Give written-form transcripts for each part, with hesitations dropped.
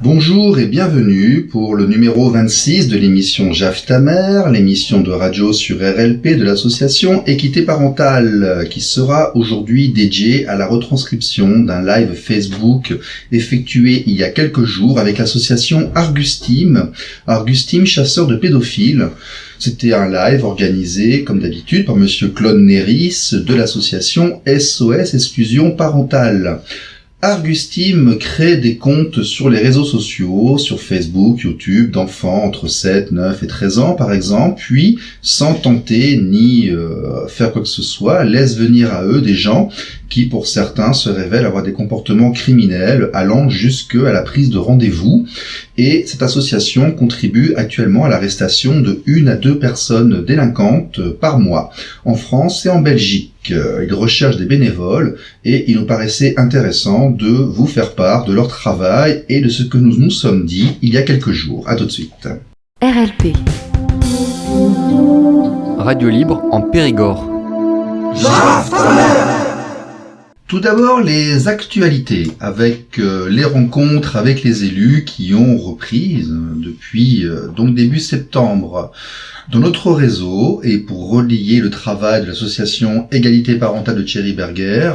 Bonjour et bienvenue pour le numéro 26 de l'émission JAF ta mère, l'émission de radio sur RLP de l'association Équité Parentale, qui sera aujourd'hui dédiée à la retranscription d'un live Facebook effectué il y a quelques jours avec l'association Argustime, chasseur de pédophiles. C'était un live organisé, comme d'habitude, par monsieur Claude Néris de l'association SOS Exclusion Parentale. Argustime crée des comptes sur les réseaux sociaux, sur Facebook, YouTube, d'enfants entre 7, 9 et 13 ans par exemple, puis, sans tenter ni faire quoi que ce soit, laisse venir à eux des gens qui, pour certains, se révèlent avoir des comportements criminels allant jusque à la prise de rendez-vous. Et cette association contribue actuellement à l'arrestation de 1 à 2 personnes délinquantes par mois, en France et en Belgique. Ils recherchent des bénévoles et il nous paraissait intéressant de vous faire part de leur travail et de ce que nous nous sommes dit il y a quelques jours. À tout de suite. RLP Radio Libre en Périgord. Tout d'abord, les actualités avec les rencontres avec les élus qui ont repris depuis donc début septembre. Dans notre réseau, et pour relier le travail de l'association Égalité Parentale de Thierry Berger,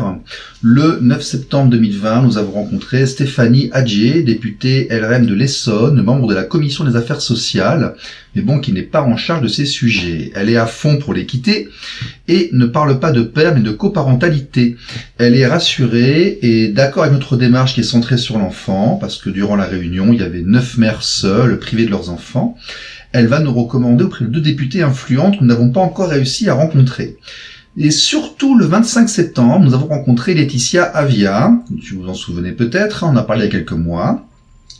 le 9 septembre 2020, nous avons rencontré Stéphanie Adjé, députée LRM de l'Essonne, membre de la Commission des Affaires sociales, mais bon, qui n'est pas en charge de ces sujets. Elle est à fond pour l'équité et ne parle pas de père, mais de coparentalité. Elle est rassurée et d'accord avec notre démarche qui est centrée sur l'enfant, parce que durant la réunion, il y avait 9 mères seules, privées de leurs enfants. Elle va nous recommander auprès de 2 députés influentes que nous n'avons pas encore réussi à rencontrer. Et surtout, le 25 septembre, nous avons rencontré Laetitia Avia, vous vous en souvenez peut-être, on en a parlé il y a quelques mois.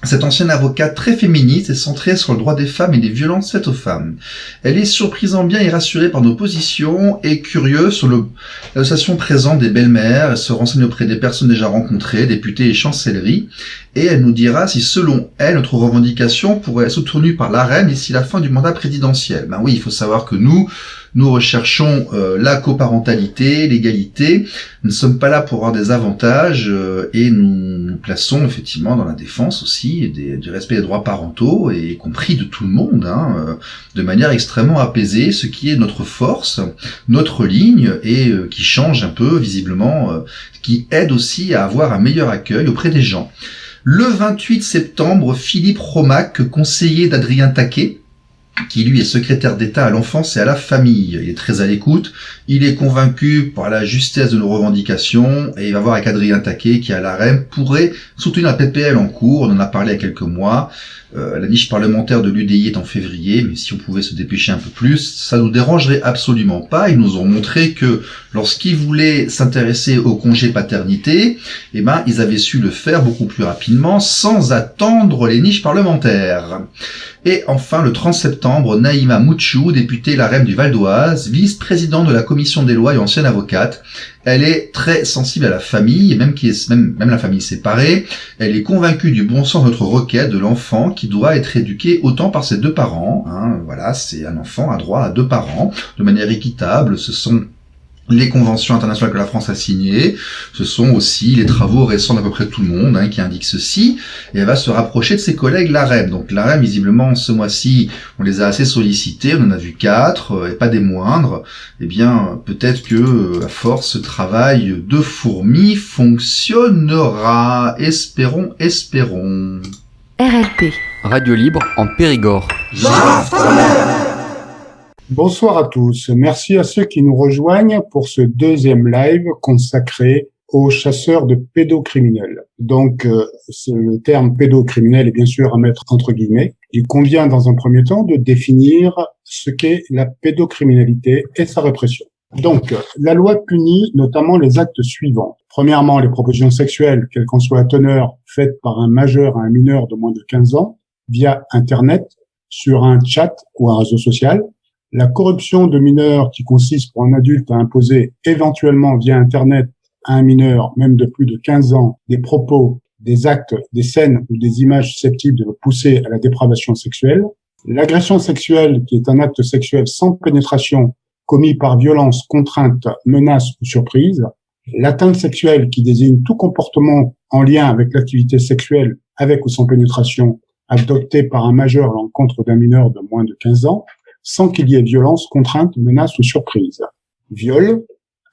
Cette ancienne avocate très féministe est centrée sur le droit des femmes et des violences faites aux femmes. Elle est surprisant bien et rassurée par nos positions et curieuse sur l'association présente des belles-mères. Elle se renseigne auprès des personnes déjà rencontrées, députés et chancelleries. Et elle nous dira si, selon elle, notre revendication pourrait être soutenue par l'AREN d'ici la fin du mandat présidentiel. Ben oui, il faut savoir que nous recherchons la coparentalité, l'égalité. Nous ne sommes pas là pour avoir des avantages et nous nous plaçons effectivement dans la défense aussi du respect des droits parentaux, et y compris de tout le monde, de manière extrêmement apaisée, ce qui est notre force, notre ligne, et qui change un peu visiblement, qui aide aussi à avoir un meilleur accueil auprès des gens. Le 28 septembre, Philippe Romac, conseiller d'Adrien Taquet, qui lui est secrétaire d'État à l'enfance et à la famille. Il est très à l'écoute, il est convaincu par la justesse de nos revendications, et il va voir avec Adrien Taquet, qui à l'AREM pourrait soutenir la PPL en cours. On en a parlé il y a quelques mois. La niche parlementaire de l'UDI est en février, mais si on pouvait se dépêcher un peu plus, ça nous dérangerait absolument pas. Ils nous ont montré que lorsqu'ils voulaient s'intéresser au congé paternité, ils avaient su le faire beaucoup plus rapidement, sans attendre les niches parlementaires. Et enfin, le 30 septembre, Naïma Mouchou, députée LRM du Val d'Oise, vice-présidente de la commission des lois et ancienne avocate. Elle est très sensible à la famille, même la famille séparée. Elle est convaincue du bon sens de notre requête de l'enfant qui doit être éduqué autant par ses 2 parents. Voilà, c'est un enfant a droit à 2 parents de manière équitable. Ce sont les conventions internationales que la France a signées, ce sont aussi les travaux récents d'à peu près tout le monde qui indiquent ceci, et elle va se rapprocher de ses collègues l'AREM. Donc l'AREM, visiblement, ce mois-ci, on les a assez sollicités, on en a vu 4, et pas des moindres. Eh bien, peut-être que, à force, ce travail de fourmi fonctionnera. Espérons. RLP Radio Libre en Périgord. Bonsoir à tous. Merci à ceux qui nous rejoignent pour ce 2e live consacré aux chasseurs de pédocriminels. Donc, le terme pédocriminel est bien sûr à mettre entre guillemets. Il convient dans un premier temps de définir ce qu'est la pédocriminalité et sa répression. Donc, la loi punit notamment les actes suivants. Premièrement, les propositions sexuelles, quelle qu'en soit la teneur, faites par un majeur à un mineur de moins de 15 ans, via Internet, sur un chat ou un réseau social. La corruption de mineurs qui consiste pour un adulte à imposer éventuellement via Internet à un mineur, même de plus de 15 ans, des propos, des actes, des scènes ou des images susceptibles de le pousser à la dépravation sexuelle. L'agression sexuelle, qui est un acte sexuel sans pénétration, commis par violence, contrainte, menace ou surprise. L'atteinte sexuelle, qui désigne tout comportement en lien avec l'activité sexuelle, avec ou sans pénétration, adopté par un majeur à l'encontre d'un mineur de moins de 15 ans, sans qu'il y ait violence, contrainte, menace ou surprise. Viol,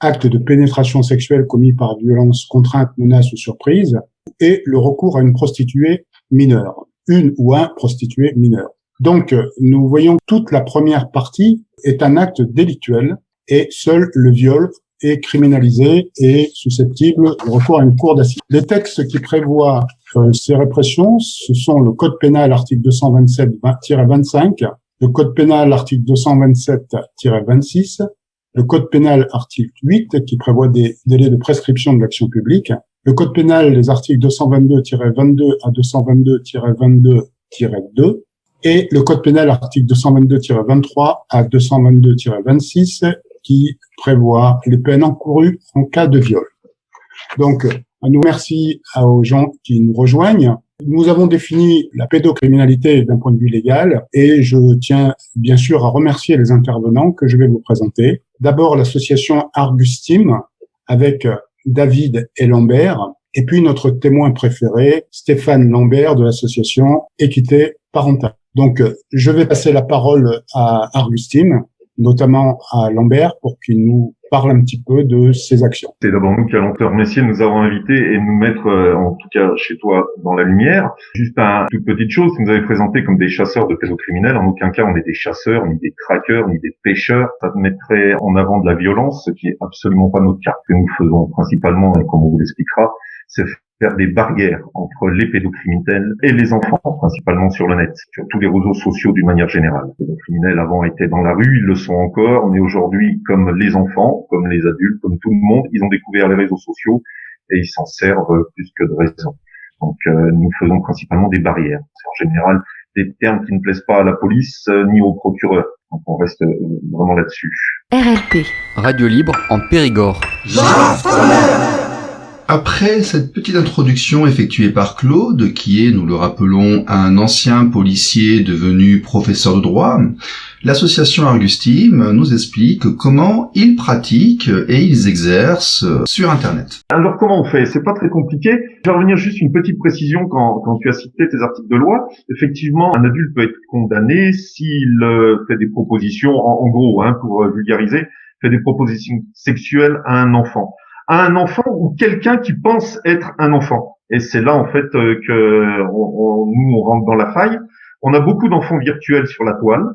acte de pénétration sexuelle commis par violence, contrainte, menace ou surprise, et le recours à une prostituée mineure, une ou un prostitué mineur. Donc, nous voyons que toute la première partie est un acte délictuel et seul le viol est criminalisé et susceptible de recours à une cour d'assises. Les textes qui prévoient ces répressions, ce sont le Code pénal article 227-25, le Code pénal article 227-26, le Code pénal article 8 qui prévoit des délais de prescription de l'action publique, le Code pénal les articles 222-22 à 222-22-2 et le Code pénal article 222-23 à 222-26 qui prévoit les peines encourues en cas de viol. Donc, un nous merci aux gens qui nous rejoignent. Nous avons défini la pédocriminalité d'un point de vue légal et je tiens bien sûr à remercier les intervenants que je vais vous présenter. D'abord, l'association Argustime avec David et Lambert, et puis notre témoin préféré, Stéphane Lambert de l'association Équité Parentale. Donc, je vais passer la parole à Argustime, notamment à Lambert, pour qu'il nous parle un petit peu de ses actions. C'est d'abord nous qui allons te remercier de nous avoir invités et de nous mettre, en tout cas chez toi, dans la lumière. Juste une toute petite chose, tu nous avais présenté comme des chasseurs de pédocriminels. En aucun cas, on est des chasseurs, ni des traqueurs, ni des pêcheurs. Ça te mettrait en avant de la violence, ce qui est absolument pas notre cas. Ce que nous faisons principalement, et comme on vous l'expliquera, c'est faire des barrières entre les pédocriminels et les enfants, principalement sur le net, sur tous les réseaux sociaux d'une manière générale. Les pédocriminels avant étaient dans la rue, ils le sont encore. On est aujourd'hui comme les enfants, comme les adultes, comme tout le monde. Ils ont découvert les réseaux sociaux et ils s'en servent plus que de raison. Donc nous faisons principalement des barrières. C'est en général des termes qui ne plaisent pas à la police ni au procureur. Donc on reste vraiment là-dessus. RLP, Radio Libre en Périgord. Après cette petite introduction effectuée par Claude, qui est, nous le rappelons, un ancien policier devenu professeur de droit, l'association Argustime nous explique comment ils pratiquent et ils exercent sur Internet. Alors comment on fait? C'est pas très compliqué. Je vais revenir juste une petite précision quand tu as cité tes articles de loi. Effectivement, un adulte peut être condamné s'il fait des propositions, en gros, pour vulgariser, fait des propositions sexuelles à un enfant ou quelqu'un qui pense être un enfant. Et c'est là en fait que nous on rentre dans la faille. On a beaucoup d'enfants virtuels sur la toile,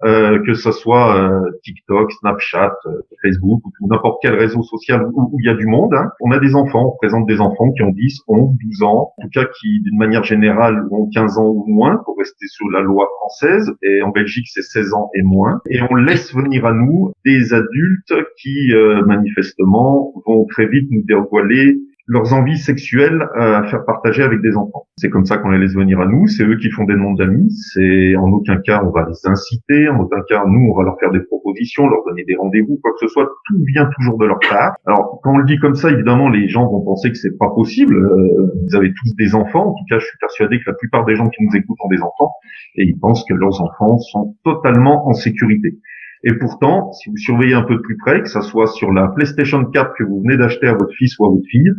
que ce soit TikTok, Snapchat, Facebook ou n'importe quel réseau social où il y a du monde. On a des enfants, on présente des enfants qui ont 10, 11, 12 ans, en tout cas qui d'une manière générale ont 15 ans ou moins pour rester sur la loi française, et en Belgique c'est 16 ans et moins. Et on laisse venir à nous des adultes qui manifestement vont très vite nous dévoiler leurs envies sexuelles à faire partager avec des enfants. C'est comme ça qu'on les laisse venir à nous, c'est eux qui font des demandes d'amis, c'est en aucun cas on va les inciter, en aucun cas nous on va leur faire des propositions, leur donner des rendez-vous, quoi que ce soit, tout vient toujours de leur part. Alors quand on le dit comme ça, évidemment les gens vont penser que c'est pas possible, vous avez tous des enfants, en tout cas je suis persuadé que la plupart des gens qui nous écoutent ont des enfants, et ils pensent que leurs enfants sont totalement en sécurité. Et pourtant, si vous surveillez un peu de plus près, que ça soit sur la PlayStation 4 que vous venez d'acheter à votre fils ou à votre fille,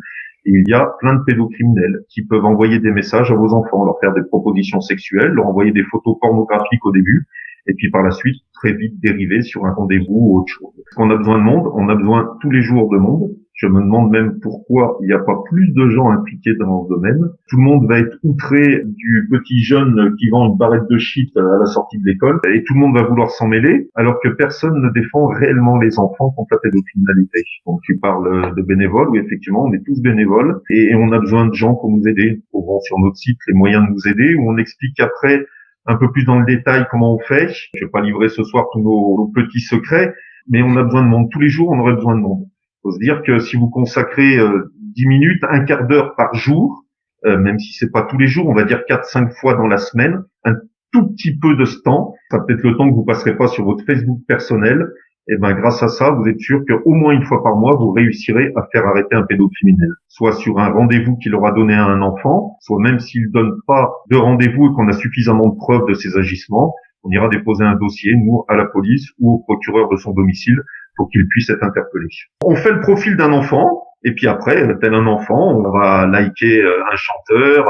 il y a plein de pédocriminels qui peuvent envoyer des messages à vos enfants, leur faire des propositions sexuelles, leur envoyer des photos pornographiques au début, et puis par la suite, très vite dériver sur un rendez-vous ou autre chose. Est-ce qu'on a besoin de monde? On a besoin tous les jours de monde. Je me demande même pourquoi il n'y a pas plus de gens impliqués dans ce domaine. Tout le monde va être outré du petit jeune qui vend une barrette de shit à la sortie de l'école, et tout le monde va vouloir s'en mêler, alors que personne ne défend réellement les enfants contre la pédocriminalité. Donc tu parles de bénévoles, oui effectivement, on est tous bénévoles, et on a besoin de gens pour nous aider. On vend sur notre site les moyens de nous aider, où on explique après un peu plus dans le détail comment on fait. Je vais pas livrer ce soir tous nos petits secrets, mais on a besoin de monde. Tous les jours, on aurait besoin de monde. Il faut se dire que si vous consacrez 10 minutes, un quart d'heure par jour, même si c'est pas tous les jours, on va dire 4-5 fois dans la semaine, un tout petit peu de ce temps, ça peut-être le temps que vous passerez pas sur votre Facebook personnel, et ben grâce à ça, vous êtes sûr qu'au moins une fois par mois, vous réussirez à faire arrêter un pédocriminel. Soit sur un rendez-vous qu'il aura donné à un enfant, soit même s'il donne pas de rendez-vous et qu'on a suffisamment de preuves de ses agissements, on ira déposer un dossier, nous, à la police ou au procureur de son domicile pour qu'il puisse être interpellé. On fait le profil d'un enfant, et puis après, tel un enfant, on va liker un chanteur,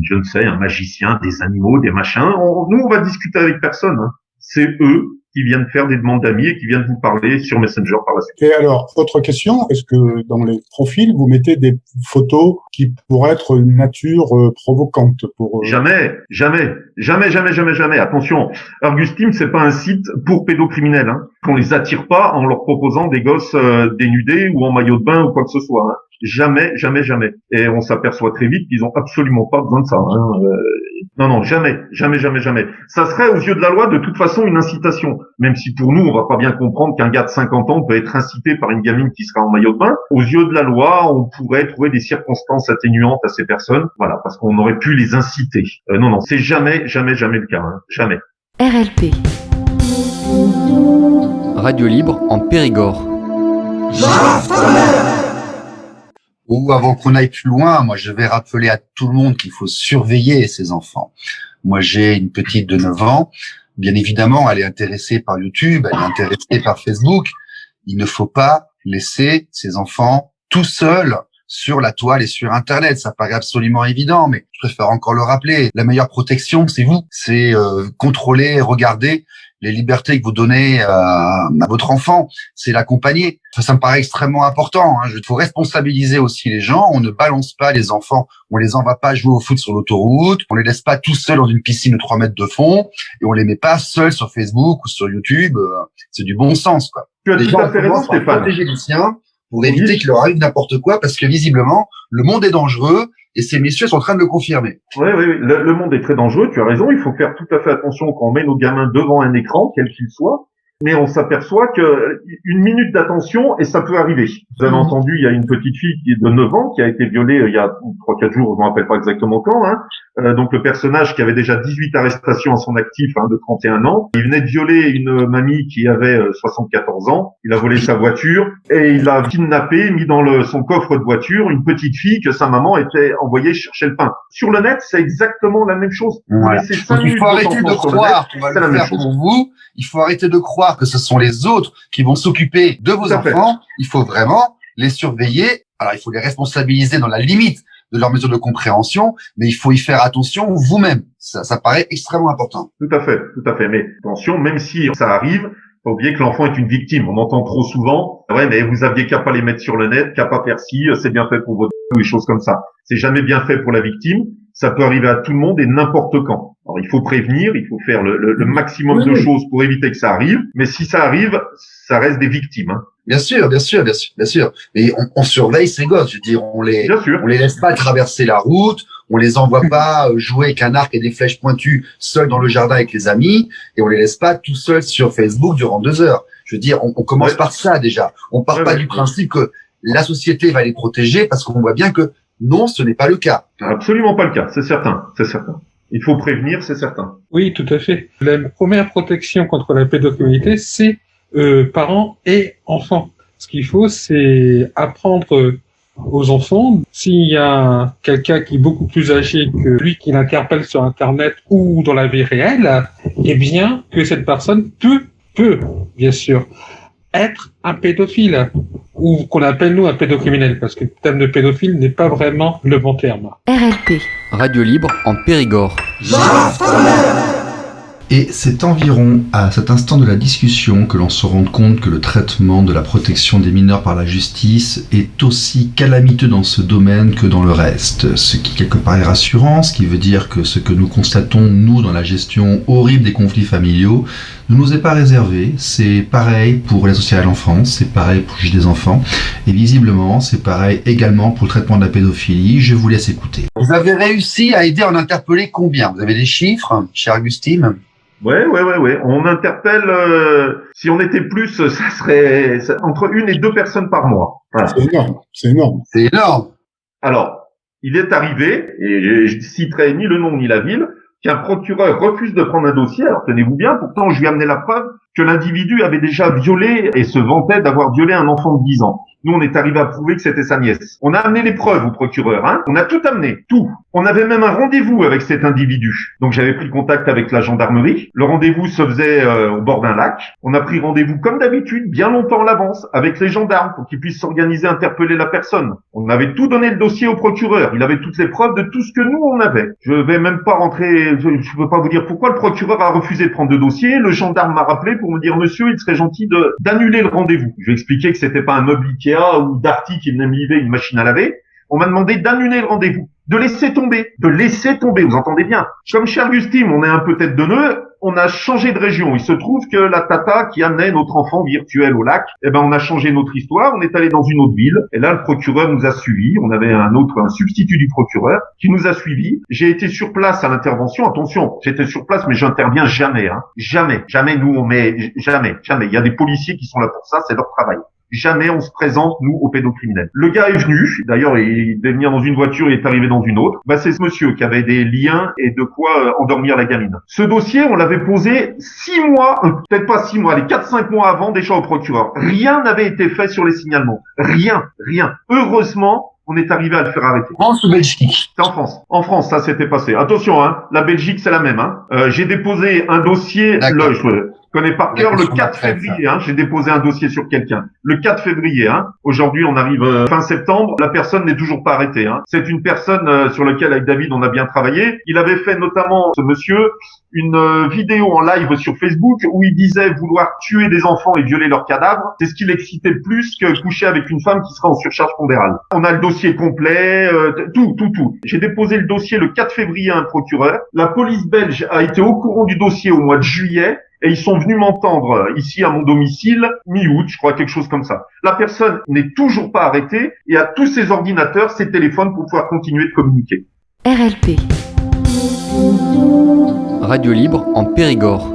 je ne sais, un magicien, des animaux, des machins. Nous, on va discuter avec personne. Hein. C'est eux qui viennent faire des demandes d'amis et qui viennent vous parler sur Messenger par la suite. Et alors, autre question, est-ce que dans les profils, vous mettez des photos qui pourraient être une nature provocante pour Jamais. Attention, Argustime, c'est pas un site pour pédocriminels. Hein. On les attire pas en leur proposant des gosses dénudés ou en maillot de bain ou quoi que ce soit. Hein. Jamais. Et on s'aperçoit très vite qu'ils ont absolument pas besoin de ça. Hein. Non, jamais. Ça serait aux yeux de la loi de toute façon une incitation. Même si pour nous, on va pas bien comprendre qu'un gars de 50 ans peut être incité par une gamine qui sera en maillot de bain. Aux yeux de la loi, on pourrait trouver des circonstances atténuantes à ces personnes. Voilà, parce qu'on aurait pu les inciter. Non, c'est jamais le cas. Hein. Jamais. RLP. Radio libre en Périgord. Ou avant qu'on aille plus loin, moi je vais rappeler à tout le monde qu'il faut surveiller ses enfants. Moi j'ai une petite de 9 ans, bien évidemment elle est intéressée par YouTube, elle est intéressée par Facebook. Il ne faut pas laisser ses enfants tout seuls sur la toile et sur Internet. Ça paraît absolument évident, mais je préfère encore le rappeler. La meilleure protection, c'est vous. C'est contrôler, regarder les libertés que vous donnez à votre enfant, c'est l'accompagner. Ça me paraît extrêmement important. Il faut responsabiliser aussi les gens. On ne balance pas les enfants, on les envoie pas jouer au foot sur l'autoroute, on les laisse pas tout seuls dans une piscine de 3 mètres de fond, et on les met pas seuls sur Facebook ou sur YouTube. C'est du bon sens, quoi. Tu as tout à fait raison, Stéphane. Protéger les siens pour éviter qu'il leur arrive n'importe quoi, parce que visiblement, le monde est dangereux. Et ces messieurs sont en train de le confirmer. Oui. Le monde est très dangereux, tu as raison. Il faut faire tout à fait attention quand on met nos gamins devant un écran, quel qu'il soit. Mais on s'aperçoit que une minute d'attention, et ça peut arriver. Vous avez entendu, il y a une petite fille qui est de 9 ans qui a été violée il y a 3-4 jours, je ne me rappelle pas exactement quand. Donc le personnage qui avait déjà 18 arrestations à son actif, de 31 ans, il venait de violer une mamie qui avait 74 ans. Il a volé sa voiture et il a kidnappé, mis dans son coffre de voiture une petite fille que sa maman était envoyée chercher le pain. Sur le net, c'est exactement la même chose. Ouais. Donc il faut arrêter de croire qu'on va le faire pour vous. Il faut arrêter de croire que ce sont les autres qui vont s'occuper de vos enfants. Il faut vraiment les surveiller. Alors, il faut les responsabiliser dans la limite de leur mesure de compréhension, mais il faut y faire attention vous-même. Ça paraît extrêmement important. Tout à fait. Mais attention, même si ça arrive, faut oublier que l'enfant est une victime. On entend trop souvent, ouais, mais vous aviez qu'à pas les mettre sur le net, qu'à pas faire ci, c'est bien fait pour votre ou des choses comme ça. C'est jamais bien fait pour la victime. Ça peut arriver à tout le monde et n'importe quand. Alors, il faut prévenir, il faut faire le maximum de choses pour éviter que ça arrive. Mais si ça arrive, ça reste des victimes. Hein. Bien sûr. Mais on surveille ces gosses. Je veux dire, on les laisse pas traverser la route. On les envoie pas jouer avec un arc et des flèches pointues seuls dans le jardin avec les amis. Et on les laisse pas tout seuls sur Facebook durant 2 heures. Je veux dire, on commence par ça déjà. On part pas du principe que la société va les protéger parce qu'on voit bien que non, ce n'est pas le cas. Absolument pas le cas, c'est certain. Il faut prévenir, c'est certain. Oui, tout à fait. La première protection contre la pédocriminalité, c'est parents et enfants. Ce qu'il faut, c'est apprendre aux enfants, s'il y a quelqu'un qui est beaucoup plus âgé que lui qui l'interpelle sur Internet ou dans la vie réelle, eh bien, que cette personne peut, bien sûr, être un pédophile, ou qu'on appelle nous un pédocriminel, parce que le terme de pédophile n'est pas vraiment le bon terme. RLP. Radio libre en Périgord. Et c'est environ à cet instant de la discussion que l'on se rend compte que le traitement de la protection des mineurs par la justice est aussi calamiteux dans ce domaine que dans le reste. Ce qui quelque part est rassurant, ce qui veut dire que ce que nous constatons, nous, dans la gestion horrible des conflits familiaux, ne nous est pas réservé. C'est pareil pour l'aide sociale à l'enfance, c'est pareil pour le juge des enfants, et visiblement, c'est pareil également pour le traitement de la pédophilie. Je vous laisse écouter. Vous avez réussi à aider à en interpeller combien ? Vous avez des chiffres, cher Augustine ? Ouais. On interpelle, si on était plus, ça serait entre 1 et 2 personnes par mois. Voilà. C'est énorme. C'est énorme. Alors, il est arrivé, et je citerai ni le nom ni la ville, qu'un procureur refuse de prendre un dossier. Alors tenez-vous bien, pourtant je lui ai amené la preuve que l'individu avait déjà violé et se vantait d'avoir violé un enfant de 10 ans. Nous, on est arrivé à prouver que c'était sa nièce. On a amené les preuves au procureur, hein. On a tout amené, tout. On avait même un rendez-vous avec cet individu. Donc j'avais pris contact avec la gendarmerie. Le rendez-vous se faisait au bord d'un lac. On a pris rendez-vous comme d'habitude, bien longtemps à l'avance, avec les gendarmes pour qu'ils puissent s'organiser, interpeller la personne. On avait tout donné le dossier au procureur. Il avait toutes les preuves de tout ce que nous on avait. Je vais même pas rentrer, je peux pas vous dire pourquoi le procureur a refusé de prendre de dossier. Le gendarme m'a rappelé pour me dire monsieur, il serait gentil d'annuler le rendez-vous. Je lui ai expliqué que c'était pas un meuble Ikea ou Darty qui venait me livrer une machine à laver. On m'a demandé d'annuler le rendez-vous, de laisser tomber, vous entendez bien. Comme chez Augustine, on est un peu tête de nœud, on a changé de région. Il se trouve que la tata qui amenait notre enfant virtuel au lac, on a changé notre histoire, on est allé dans une autre ville, et là le procureur nous a suivis, on avait un substitut du procureur qui nous a suivis. J'ai été sur place à l'intervention, attention, j'étais sur place mais j'interviens jamais, hein. Jamais, jamais. Il y a des policiers qui sont là pour ça, c'est leur travail. Jamais on se présente, nous, aux pédocriminels. Le gars est venu, d'ailleurs, il devait venir dans une voiture, il est arrivé dans une autre. C'est ce monsieur qui avait des liens et de quoi endormir la gamine. Ce dossier, on l'avait posé 6 mois, peut-être pas 6 mois, les 4-5 mois avant déjà au procureur. Rien n'avait été fait sur les signalements. Rien. Heureusement, on est arrivé à le faire arrêter. France ou Belgique? C'est en France. En France, ça s'était passé. Attention, hein, la Belgique, c'est la même. Hein. J'ai déposé un dossier, là, je connais par cœur, le 4 février. Hein, j'ai déposé un dossier sur quelqu'un. Le 4 février. Hein. Aujourd'hui, on arrive fin septembre. La personne n'est toujours pas arrêtée. Hein. C'est une personne sur laquelle, avec David, on a bien travaillé. Il avait fait notamment, ce monsieur, une vidéo en live sur Facebook où il disait vouloir tuer des enfants et violer leurs cadavres. C'est ce qui l'excitait le plus que coucher avec une femme qui serait en surcharge pondérale. On a le dossier complet, tout. J'ai déposé le dossier le 4 février à un procureur. La police belge a été au courant du dossier au mois de juillet et ils sont venus m'entendre ici à mon domicile mi-août, je crois, quelque chose comme ça. La personne n'est toujours pas arrêtée et a tous ses ordinateurs, ses téléphones pour pouvoir continuer de communiquer. RLP. Radio libre en Périgord.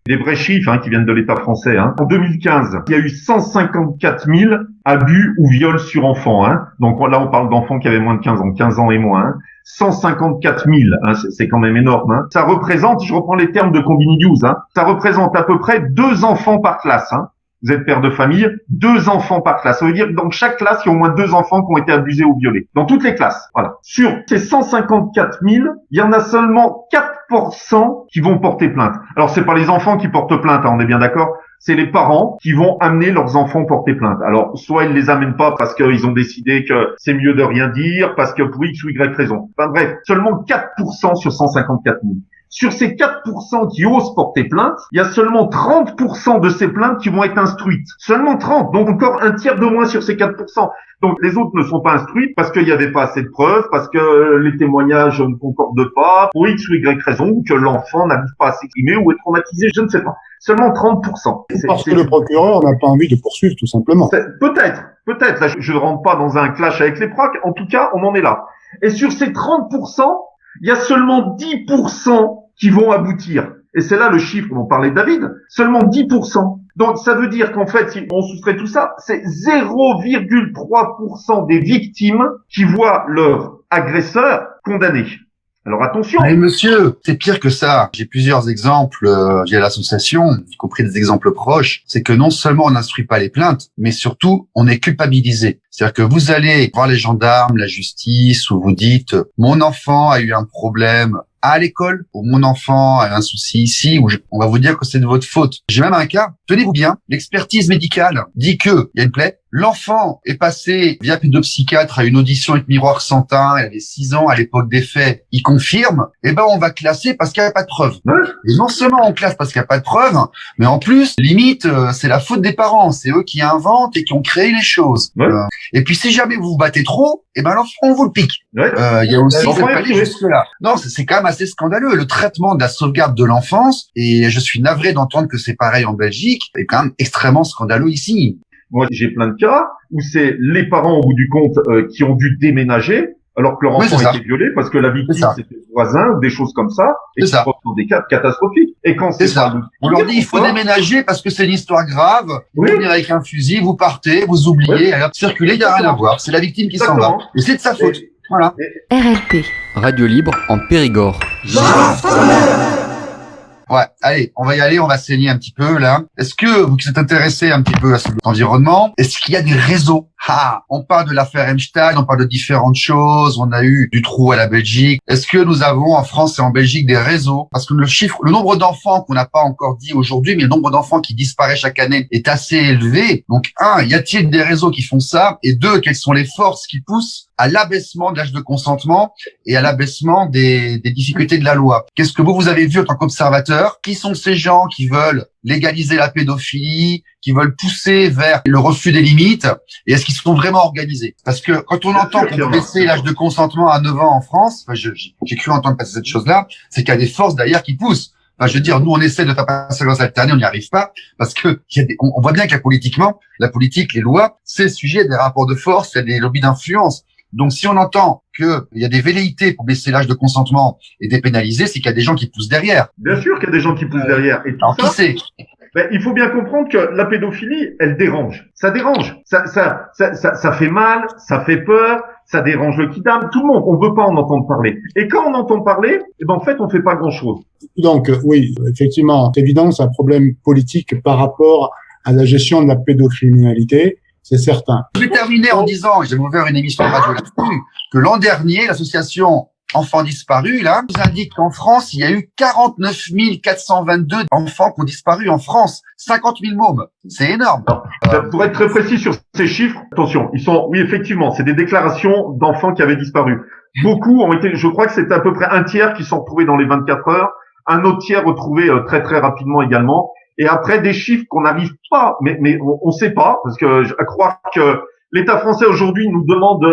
Des vrais chiffres qui viennent de l'État français. Hein. En 2015, il y a eu 154 000 abus ou viols sur enfants. Hein. Donc là, on parle d'enfants qui avaient moins de 15 ans et moins. Hein. 154 000, hein, c'est quand même énorme. Hein. Ça représente, je reprends les termes de Combini News, hein, ça représente à peu près 2 enfants par classe. Hein. Vous êtes père de famille, 2 enfants par classe. Ça veut dire que dans chaque classe, il y a au moins 2 enfants qui ont été abusés ou violés. Dans toutes les classes. Voilà. Sur ces 154 000, il y en a seulement 4% qui vont porter plainte. Alors, c'est pas les enfants qui portent plainte, hein, on est bien d'accord. C'est les parents qui vont amener leurs enfants porter plainte. Alors, soit ils les amènent pas parce qu'ils ont décidé que c'est mieux de rien dire, parce que pour X ou Y raison. Enfin bref, seulement 4% sur 154 000. Sur ces 4% qui osent porter plainte, il y a seulement 30% de ces plaintes qui vont être instruites. Seulement 30, donc encore un tiers de moins sur ces 4%. Donc les autres ne sont pas instruites parce qu'il n'y avait pas assez de preuves, parce que les témoignages ne concordent pas, pour X ou Y raison, ou que l'enfant n'arrive pas à s'exprimer ou est traumatisé, je ne sais pas. Seulement 30%. Parce que le procureur n'a pas envie de poursuivre, tout simplement. Peut-être. Là, je ne rentre pas dans un clash avec les procs. En tout cas, on en est là. Et sur ces 30%, il y a seulement 10% qui vont aboutir. Et c'est là le chiffre dont parlait David. Seulement 10%. Donc, ça veut dire qu'en fait, si on soustrait tout ça, c'est 0,3% des victimes qui voient leur agresseur condamné. Alors attention. Mais monsieur, c'est pire que ça. J'ai plusieurs exemples via l'association, y compris des exemples proches. C'est que non seulement on n'instruit pas les plaintes, mais surtout on est culpabilisé. C'est-à-dire que vous allez voir les gendarmes, la justice, où vous dites « mon enfant a eu un problème à l'école » ou « mon enfant a un souci ici », ou on va vous dire que c'est de votre faute. J'ai même un cas, tenez-vous bien, l'expertise médicale dit que il y a une plaie. L'enfant est passé via pédopsychiatre à une audition avec miroir santin, il avait 6 ans à l'époque des faits, il confirme, on va classer parce qu'il n'y a pas de preuve. Et non seulement on classe parce qu'il n'y a pas de preuve, mais en plus, limite, c'est la faute des parents, c'est eux qui inventent et qui ont créé les choses. Et puis si jamais vous vous battez trop, l'enfant on vous le pique. Il y a aussi, ça peut aller jusque-là. Non, c'est quand même assez scandaleux. Le traitement de la sauvegarde de l'enfance, et je suis navré d'entendre que c'est pareil en Belgique, est quand même extrêmement scandaleux ici. Moi, j'ai plein de cas où c'est les parents, au bout du compte, qui ont dû déménager alors que leur Oui, enfant c'est ça. a été violé parce que la C'est victime ça. c'était le voisin ou des choses comme ça, et C'est qui ça. sont dans des cas catastrophiques. Et quand C'est ça. On leur dit, il faut déménager parce que c'est une histoire grave. Vous Oui. venez avec un fusil, vous partez, vous oubliez, Oui. alors circulez, il n'y a rien à voir. C'est la victime qui s'en va. Exactement. Et c'est de sa faute. Voilà. RLP. Radio libre en Périgord. Ouais, allez, on va y aller, on va saigner un petit peu là. Est-ce que vous qui êtes intéressé un petit peu à cet environnement, est-ce qu'il y a des réseaux? On parle de l'affaire Einstein, on parle de différentes choses, on a eu du trou à la Belgique. Est-ce que nous avons en France et en Belgique des réseaux? Parce que le nombre d'enfants qu'on n'a pas encore dit aujourd'hui, mais le nombre d'enfants qui disparaissent chaque année est assez élevé. Donc, y a-t-il des réseaux qui font ça? Et deux, quelles sont les forces qui poussent à l'abaissement de l'âge de consentement et à l'abaissement des difficultés de la loi? Qu'est-ce que vous avez vu en tant qu'observateur? Qui sont ces gens qui veulent légaliser la pédophilie, qui veulent pousser vers le refus des limites? Et est-ce qu'ils sont vraiment organisés? Parce que quand on entend qu'on veut baisser l'âge de consentement à 9 ans en France, j'ai cru entendre passer cette chose-là, c'est qu'il y a des forces derrière qui poussent. Je veux dire, nous, on essaie de faire passer la loi cette année, on n'y arrive pas, parce que on voit bien que la politique, les lois, c'est sujet des rapports de force, il y a des lobbies d'influence. Donc, si on entend qu'il y a des velléités pour baisser l'âge de consentement et dépénaliser, c'est qu'il y a des gens qui poussent derrière. Bien sûr qu'il y a des gens qui poussent derrière. Et tout Alors, ça, qui c'est? il faut bien comprendre que la pédophilie, elle dérange. Ça dérange. Ça fait mal, ça fait peur, ça dérange le kidam. Tout le monde, on veut pas en entendre parler. Et quand on entend parler, en fait, on fait pas grand-chose. Donc, oui, effectivement, c'est évident, c'est un problème politique par rapport à la gestion de la pédocriminalité. C'est certain. Je vais terminer en disant, j'ai ouvert une émission de radio là-dessus, que l'an dernier, l'association Enfants Disparus, là, nous indique qu'en France, il y a eu 49 422 enfants qui ont disparu en France. 50 000 mômes. C'est énorme. Pour être très précis sur ces chiffres, attention, oui, effectivement, c'est des déclarations d'enfants qui avaient disparu. Beaucoup ont été, je crois que c'est à peu près un tiers qui sont retrouvés dans les 24 heures, un autre tiers retrouvé très très rapidement également. Et après, des chiffres qu'on n'arrive pas, mais on sait pas, parce que à croire que l'État français aujourd'hui nous demande,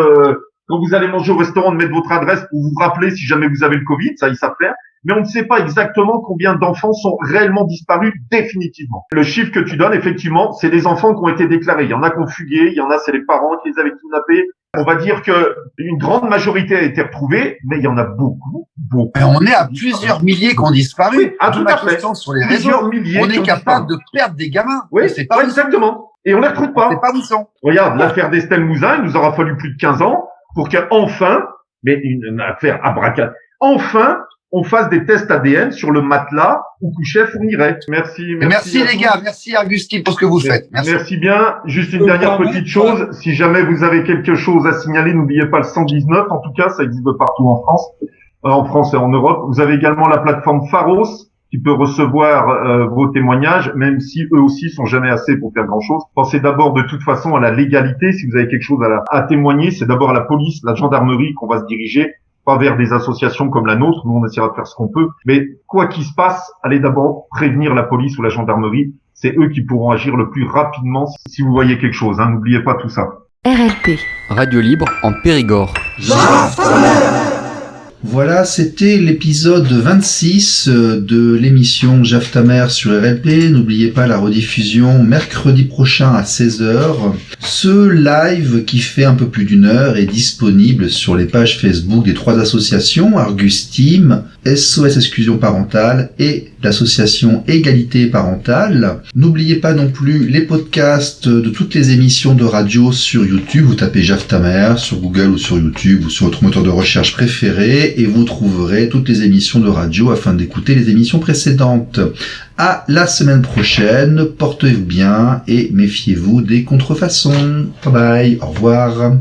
quand vous allez manger au restaurant, de mettre votre adresse pour vous rappeler si jamais vous avez le Covid, ça ils savent faire. Mais on ne sait pas exactement combien d'enfants sont réellement disparus définitivement. Le chiffre que tu donnes, effectivement, c'est des enfants qui ont été déclarés. Il y en a qui ont fugué, il y en a c'est les parents qui les avaient kidnappés. On va dire que une grande majorité a été retrouvée, mais il y en a beaucoup. Mais on est à plusieurs milliers qui ont disparu. Oui, tout à fait. Sur les Plusieurs réseaux, milliers on qui est ont capable disparu. de perdre des gamins. Oui, On sait pas où ils sont. exactement. Et on les retrouve pas. On sait pas où ils sont. Regarde, l'affaire d'Estelle Mouzin, il nous aura fallu plus de 15 ans pour qu'enfin, mais une affaire abracadabra, enfin, on fasse des tests ADN sur le matelas où couchait Fourniret. Merci les gars, merci Augustine pour ce que vous faites. Merci bien. Juste une dernière petite chose. Si jamais vous avez quelque chose à signaler, n'oubliez pas le 119. En tout cas, ça existe partout en France. En France et en Europe. Vous avez également la plateforme Pharos qui peut recevoir vos témoignages, même si eux aussi sont jamais assez pour faire grand-chose. Pensez d'abord de toute façon à la légalité. Si vous avez quelque chose à témoigner, c'est d'abord à la police, la gendarmerie qu'on va se diriger, pas vers des associations comme la nôtre. Nous, on essaiera de faire ce qu'on peut. Mais quoi qu'il se passe, allez d'abord prévenir la police ou la gendarmerie. C'est eux qui pourront agir le plus rapidement si vous voyez quelque chose. N'oubliez pas tout ça. RLP. Radio libre en Périgord. Voilà, c'était l'épisode 26 de l'émission Jaf ta mère sur RLP. N'oubliez pas la rediffusion mercredi prochain à 16h. Ce live qui fait un peu plus d'une heure est disponible sur les pages Facebook des 3 associations, Argus Team, SOS Exclusion Parentale et l'association Égalité Parentale. N'oubliez pas non plus les podcasts de toutes les émissions de radio sur YouTube. Vous tapez Jaf ta mère sur Google ou sur YouTube ou sur votre moteur de recherche préféré et vous trouverez toutes les émissions de radio afin d'écouter les émissions précédentes. À la semaine prochaine, portez-vous bien et méfiez-vous des contrefaçons. Bye bye, au revoir.